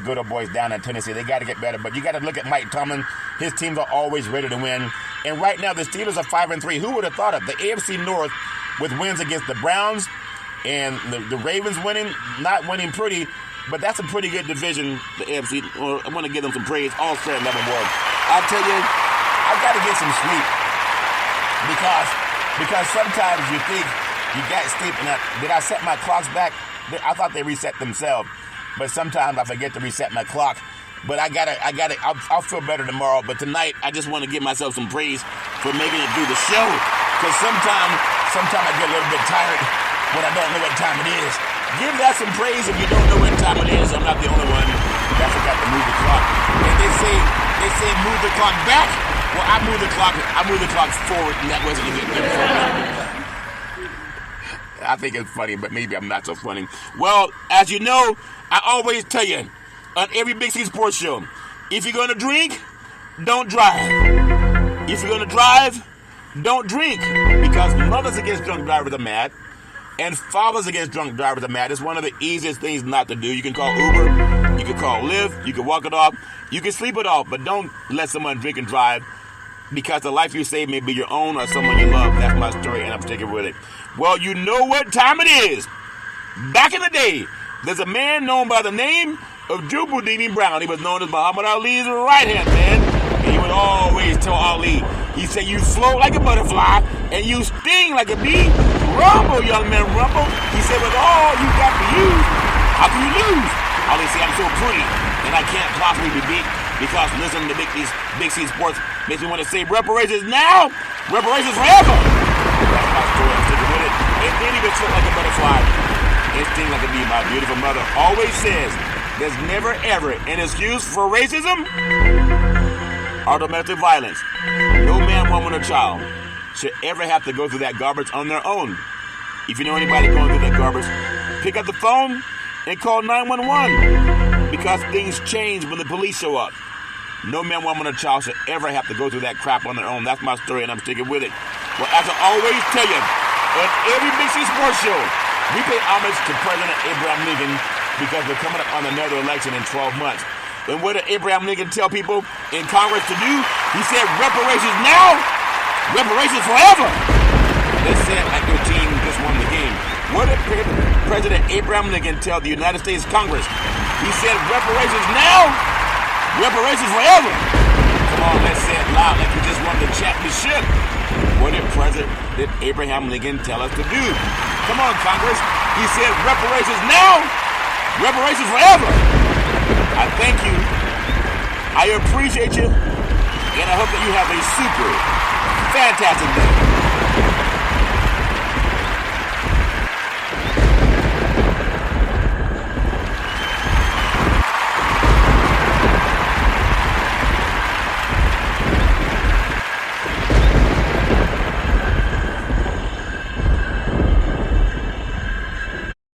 good old boys down in Tennessee. They got to get better. But you got to look at Mike Tomlin. His teams are always ready to win. And right now, the Steelers are 5-3. Who would have thought it? The AFC North with wins against the Browns and the Ravens winning, not winning pretty, but that's a pretty good division, the AFC. I want to give them some praise. All fair and love and war. I tell you, I got to get some sleep because sometimes you think you got sleep. And did I set my clocks back? I thought they reset themselves, but sometimes I forget to reset my clock. But I'll feel better tomorrow. But tonight, I just want to give myself some praise for making it through the show. Because sometimes I get a little bit tired when I don't know what time it is. Give that some praise if you don't know what time it is. I'm not the only one that forgot to move the clock. And they say move the clock back. Well, I move the clock forward, and that wasn't even good for me. I think it's funny, but maybe I'm not so funny. Well, as you know, I always tell you on every Big C Sports show, if you're going to drink, don't drive. If you're going to drive, don't drink. Because mothers against drunk drivers are mad, and fathers against drunk drivers are mad. It's one of the easiest things not to do. You can call Uber, you can call Lyft, you can walk it off, you can sleep it off, but don't let someone drink and drive, because the life you save may be your own or someone you love. That's my story, and I'm sticking with it. Well, you know what time it is. Back in the day, there's a man known by the name of Drew Boudini Brown. He was known as Muhammad Ali's right-hand man. And he would always tell Ali, he said, you float like a butterfly and you sting like a bee. Rumble, young man, rumble. He said, with all you got to use, how can you lose? Ali said, I'm so pretty and I can't possibly be beat, because listening to Big C Sports makes me want to say reparations now, reparations forever. That's my story. I'm sticking with it. And then he would float like a butterfly and sting like a bee. My beautiful mother always says, there's never ever an excuse for racism or domestic violence. No man, woman, or child should ever have to go through that garbage on their own. If you know anybody going through that garbage, pick up the phone and call 911 because things change when the police show up. No man, woman, or child should ever have to go through that crap on their own. That's my story, and I'm sticking with it. Well, as I always tell you, on every Big C Sports Show, we pay homage to President Abraham Lincoln because we're coming up on another election in 12 months. And what did Abraham Lincoln tell people in Congress to do? He said, reparations now, reparations forever. Let's say it like your team just won the game. What did President Abraham Lincoln tell the United States Congress? He said, reparations now, reparations forever. Come on, let's say it loud like you just won the championship. What did President Abraham Lincoln tell us to do? Come on, Congress. He said, reparations now, reparations forever. I thank you. I appreciate you. And I hope that you have a super fantastic day.